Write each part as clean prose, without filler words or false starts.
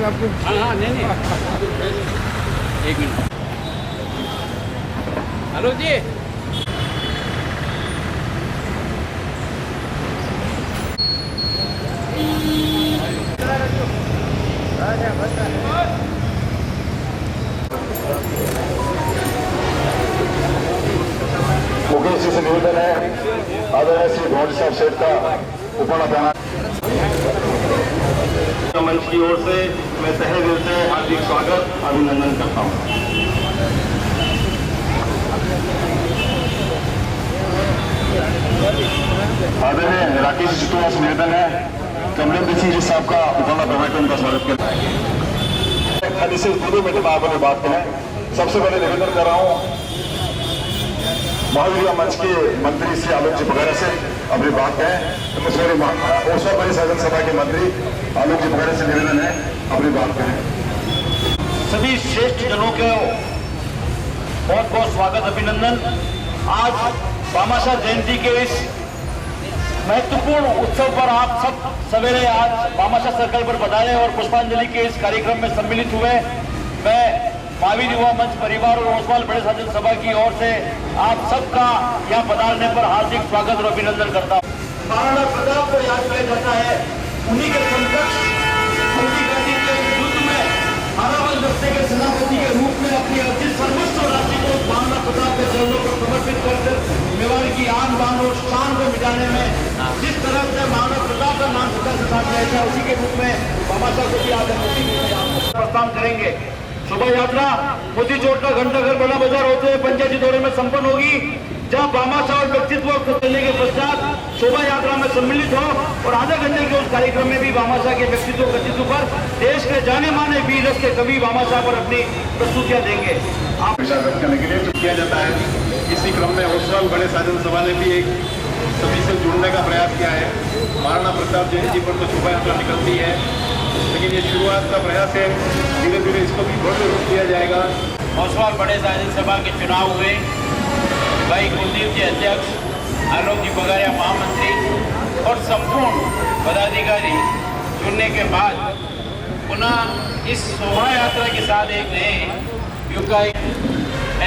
आपको? हाँ नहीं एक मिनट। हेलो जी। मुकेश जी से निवेदन है आदरणीय श्री गौड़ साहब सेठ का उपनाम मंच की ओर से मैं तहे दिल से हार्दिक स्वागत अभिनंदन करता हूं। आदरणीय राकेश चितौड़ा से निवेदन है कमलेंद्र सिंह जी साहब का उपनाम बैठक उनका स्वागत करता है। खाली से 2 मिनट में आपने बात करें। सबसे पहले निवेदन कर रहा हूं महावीर मंच के मंत्री श्री आलोक जी बघेरा से अपनी बात कहें। ओसवा परिषद सभा के मंत्री आलोक जी बघेरा से निवेदन है अपनी बात करें। सभी श्रेष्ठ जनों को बहुत बहुत स्वागत अभिनंदन। आज भामाशाह जयंती के इस महत्वपूर्ण उत्सव पर आप सब सवेरे आज भामाशाह सर्कल पर पधारे और पुष्पांजलि के इस कार्यक्रम में सम्मिलित हुए। मैं महावीर युवा मंच परिवार और ओसवाल बड़े साधन सभा की ओर से आप सबका यहाँ पधारने पर हार्दिक स्वागत और अभिनंदन करता हूँ। महाराणा प्रताप को याद किया जाता है, उन्हीं के समकक्ष उनकी गति के युद्ध में अरावल दस्ते के सेनापति के रूप में अपनी अर्जित सर्वस्व राशि को महाराणा प्रताप के चरणों पर समर्पित कर मेवाड़ की आन बान और शान को मिटाने में जिस तरह से महाराणा प्रताप का नाम सदा से साथ रहेगा, उसी के रूप में भामाशाह को भी आज प्रस्थान करेंगे। शोभा यात्रा मोती चौक का घंटाघर बड़ा बाजार होते हुए पंचायती दौरे में संपन्न होगी, जहां भामाशाह और व्यक्तित्व चलने के पश्चात शोभा यात्रा में सम्मिलित हो और आधे घंटे के उस कार्यक्रम में भी भामाशाह के व्यक्तित्व व्यक्तित्व पर देश के जाने माने वीर रस के कवि भामाशाह पर अपनी प्रस्तुतियां देंगे। आप विचार व्यक्त करने के लिए किया जाता है। इसी क्रम में ओसवाल बड़े साधन सभा ने भी एक सभी से जुड़ने का प्रयास किया है। महाराणा प्रताप जयंती पर तो शोभा यात्रा निकलती है, लेकिन ये शुरुआत का प्रयास है, धीरे धीरे इसको भी भव्य रूप दिया जाएगा। ओसवाल बड़े साधन सभा के चुनाव हुए, भाई कुलदीप जी अध्यक्ष, आलोक जी बघेरा महामंत्री और संपूर्ण पदाधिकारी चुनने के बाद पुनः इस शोभा यात्रा के साथ एक नए युग का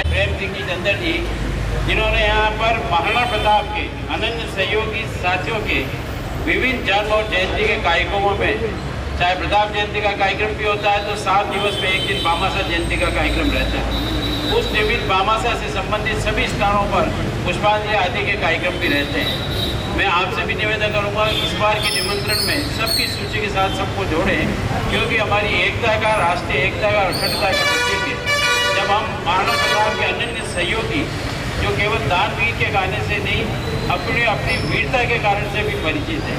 प्रेम सिंह जी चंदर जी, जिन्होंने यहाँ पर महाराणा प्रताप के अनन्य सहयोगी साथियों के विभिन्न जन्म और जयंती के कार्यक्रमों में, चाहे प्रताप जयंती का कार्यक्रम भी होता है तो 7 दिवस में एक दिन भामाशाह जयंती का कार्यक्रम रहता है। उस निमित्त भामाशाह से संबंधित सभी स्थानों पर पुष्पांजलि आदि के कार्यक्रम भी रहते हैं। मैं आपसे भी निवेदन करूंगा इस बार के निमंत्रण में सबकी सूची के साथ सबको जोड़ें, क्योंकि हमारी एकता का, राष्ट्रीय एकता का, अखंडता का प्रतीक है। जब हम महाराणा प्रताप के अनन्य सहयोगी, जो केवल दानवीर के गाने से नहीं अपनी वीरता के कारण से भी परिचित है,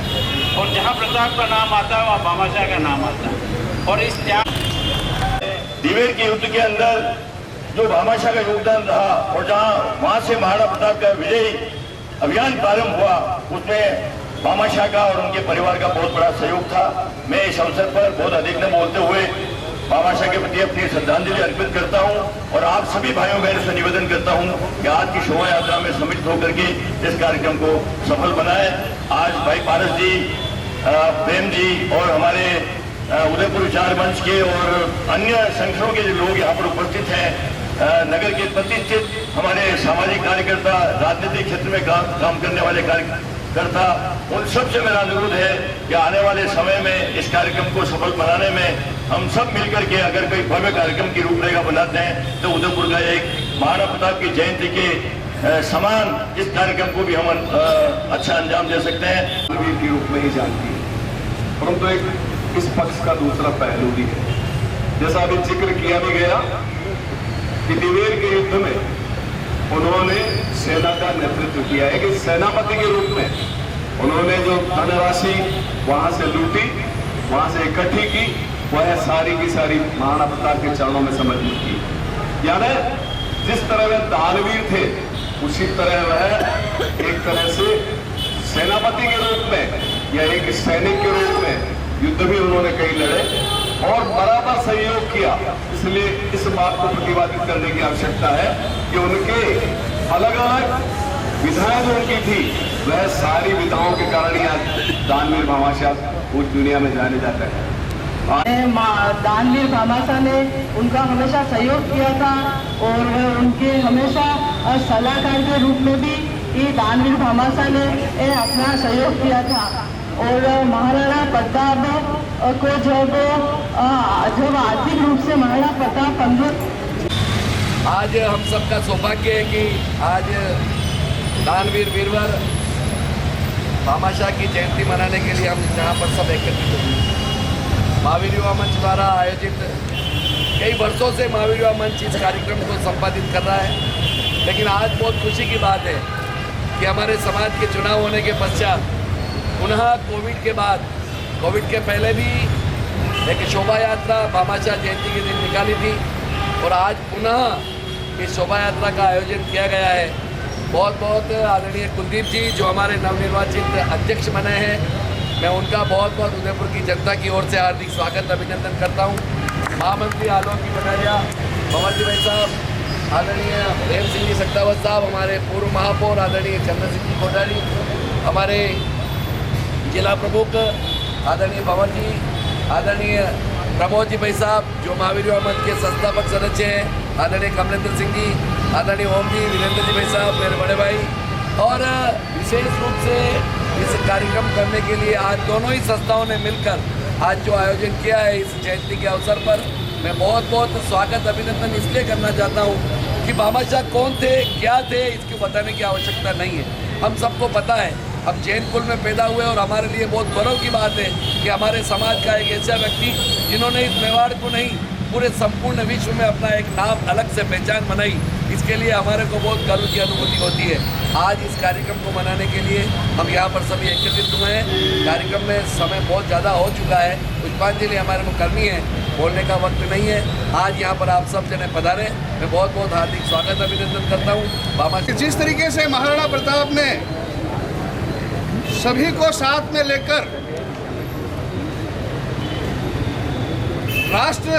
और जहाँ प्रताप का नाम आता है वहाँ भामाशाह का नाम आता है। और इस त्याग दिवेर के युद्ध के अंदर जो भामाशाह का योगदान रहा और जहाँ वहाँ से महाराणा प्रताप का विजयी अभियान प्रारंभ हुआ, उसमें भामाशाह का और उनके परिवार का बहुत बड़ा सहयोग था। मैं इस अवसर पर बहुत अधिक न बोलते हुए भामाशाह के प्रति अपनी श्रद्धांजलि अर्पित करता हूं और आप सभी भाइयों बहनों से निवेदन करता हूं कि आज की शोभा यात्रा में सम्मिलित होकर के इस कार्यक्रम को सफल बनाए। आज भाई पारस जी, प्रेम जी और हमारे उदयपुर विचार मंच के और अन्य संगठनों के जो लोग यहाँ पर उपस्थित हैं, नगर के प्रतिष्ठित हमारे सामाजिक कार्यकर्ता, राजनीतिक क्षेत्र में काम करने वाले कार्यकर्ता, उन सबसे मेरा अनुरोध है कि आने वाले समय में इस कार्यक्रम को सफल बनाने में हम सब मिलकर के अगर कोई भव्य कार्यक्रम की रूपरेखा बनाते हैं तो उदयपुर का एक महाराणा प्रताप की जयंती के समान इस कार्यक्रम को भी हम अच्छा अंजाम दे सकते हैं। वीर के रूप में ही जानती है, परंतु एक इस पक्ष का दूसरा पहलू भी है। जैसा अभी जिक्र किया भी गया कि दिवेर के युद्ध में उन्होंने सेना का नेतृत्व किया है, कि सेनापति के रूप में उन्होंने जो धनराशि वहां से लूटी, वहां से इकट्ठी की, वह सारी की सारी महाराणा प्रताप के चरणों में समर्पित की। यानी जिस तरह वह दानवीर थे, उसी तरह वह एक तरह से सेनापति के रूप में या एक सैनिक के रूप में युद्ध भी उन्होंने कई लड़े और बराबर सहयोग किया। इसलिए इस बात को प्रतिपादित करने की आवश्यकता है कि उनके अलग अलग विधाएं जो उनकी थी, वह सारी विधाओं के कारण आज दानवीर भामाशाह पूरी दुनिया में जाने जाते हैं। दानवीर भामाशाह ने उनका हमेशा सहयोग किया था और उनके हमेशा सलाहकार के रूप में भी ये दानवीर भामाशाह ने अपना सहयोग किया था। और महाराणा प्रताप को जब आर्थिक रूप से महाराणा प्रताप आज हम सबका सौभाग्य है कि आज दानवीर वीरवर भामाशाह की जयंती मनाने के लिए हम यहाँ पर सब एकत्रित हुए। महावीर युवा मंच द्वारा आयोजित कई वर्षों से महावीर युवा मंच इस कार्यक्रम को संपादित कर रहा है, लेकिन आज बहुत खुशी की बात है कि हमारे समाज के चुनाव होने के पश्चात पुनः कोविड के बाद, कोविड के पहले भी एक शोभा यात्रा भामाशाह जयंती के दिन निकाली थी और आज पुनः इस शोभा यात्रा का आयोजन किया गया है। बहुत बहुत आदरणीय कुलदीप जी जो हमारे नवनिर्वाचित अध्यक्ष बने हैं, मैं उनका बहुत बहुत उदयपुर की जनता की ओर से हार्दिक स्वागत अभिनंदन करता हूँ। महामंत्री आलोक जी कटारिया, भंवर जी भाई साहब, आदरणीय प्रेम सिंह जी सक्तावत साहब, हमारे पूर्व महापौर आदरणीय चंद्र सिंह जी कोठारी, हमारे जिला प्रमुख आदरणीय भंवर जी, आदरणीय प्रमोद जी भाई साहब जो महावीर युवा मंच के संस्थापक सदस्य हैं, आदरणीय कमलेंद्र सिंह जी, आदरणीय ओम जी, वीरेंद्र जी भाई साहब मेरे बड़े भाई, और विशेष रूप से इस कार्यक्रम करने के लिए आज दोनों ही संस्थाओं ने मिलकर आज जो आयोजन किया है इस जयंती के अवसर पर मैं बहुत बहुत स्वागत अभिनंदन इसलिए करना चाहता हूँ कि भामाशाह कौन थे, क्या थे, इसको बताने की आवश्यकता नहीं है। हम सबको पता है, हम जैन कुल में पैदा हुए और हमारे लिए बहुत गौरव की बात है कि हमारे समाज का एक ऐसा व्यक्ति जिन्होंने इस मेवाड़ को नहीं पूरे संपूर्ण विश्व में अपना एक नाम अलग से पहचान बनाई, इसके लिए हमारे को बहुत गर्व की अनुभूति होती है। आज इस कार्यक्रम को मनाने के लिए हम यहाँ पर सभी एकत्रित हुए हैं। कार्यक्रम में समय बहुत ज़्यादा हो चुका है, पुष्पांजलि हमारे को करनी है, बोलने का वक्त नहीं है। आज यहाँ पर आप सब जने पधारे, मैं बहुत बहुत हार्दिक स्वागत अभिनंदन करता हूँ। भामाशाह जिस तरीके से महाराणा प्रताप ने सभी को साथ में लेकर राष्ट्र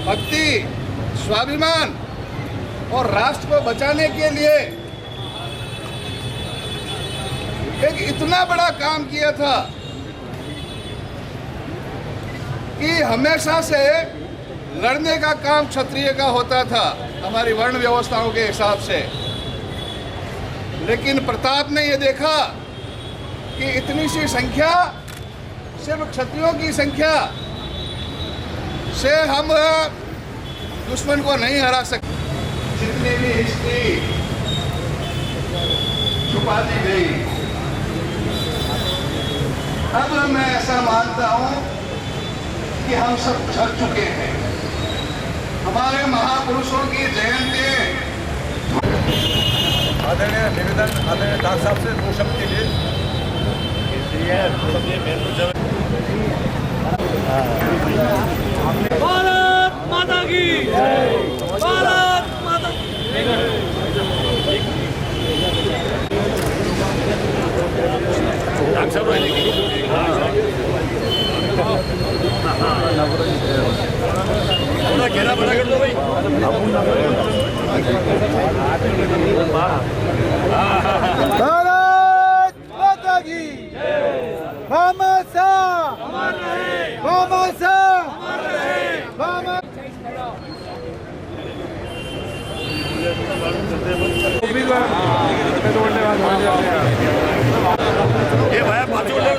भक्ति, स्वाभिमान और राष्ट्र को बचाने के लिए एक इतना बड़ा काम किया था कि हमेशा से लड़ने का काम क्षत्रिय का होता था हमारी वर्ण व्यवस्थाओं के हिसाब से, लेकिन प्रताप ने ये देखा कि इतनी सी संख्या, सिर्फ क्षत्रियों की संख्या से हम दुश्मन को नहीं हरा सकते। जितनी भी हिस्ट्री छुपा दी गई, अब मैं ऐसा मानता हूं कि हम सब थक चुके हैं। हमारे महापुरुषों की जयंती आदरणीय निवेदन आदरणीय डॉक्टर साहब से 2 शब्द के लिए भारत माता की भारत माता थोड़ा घेरा बड़ा कर दो भाई। भारत माता की भामाशाह भामाशाह भामा ये भाई पाछो ले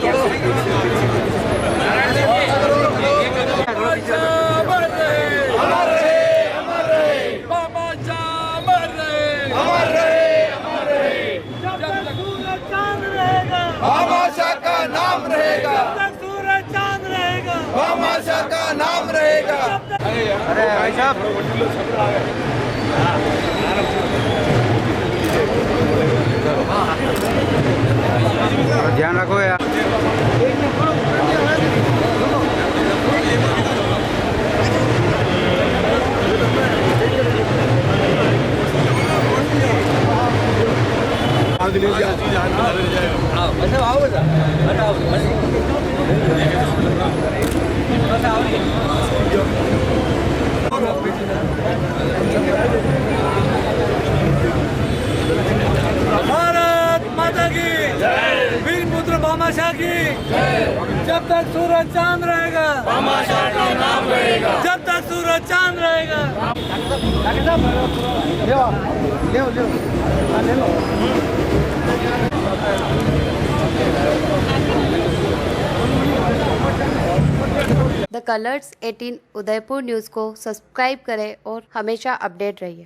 भामाशाह का नाम रहेगा, सूरज चांद रहेगा, भामाशाह का नाम रहेगा। अरे भाई साहब ध्यान रखो यार। भारत माता की वीर पुत्र भामाशाह की जब तक सूरज चांद रहेगा भामाशाह का नाम रहेगा। जब तक सूरज चांद रहेगा। द कलर्स 18 उदयपुर न्यूज़ को सब्सक्राइब करें और हमेशा अपडेट रहिए।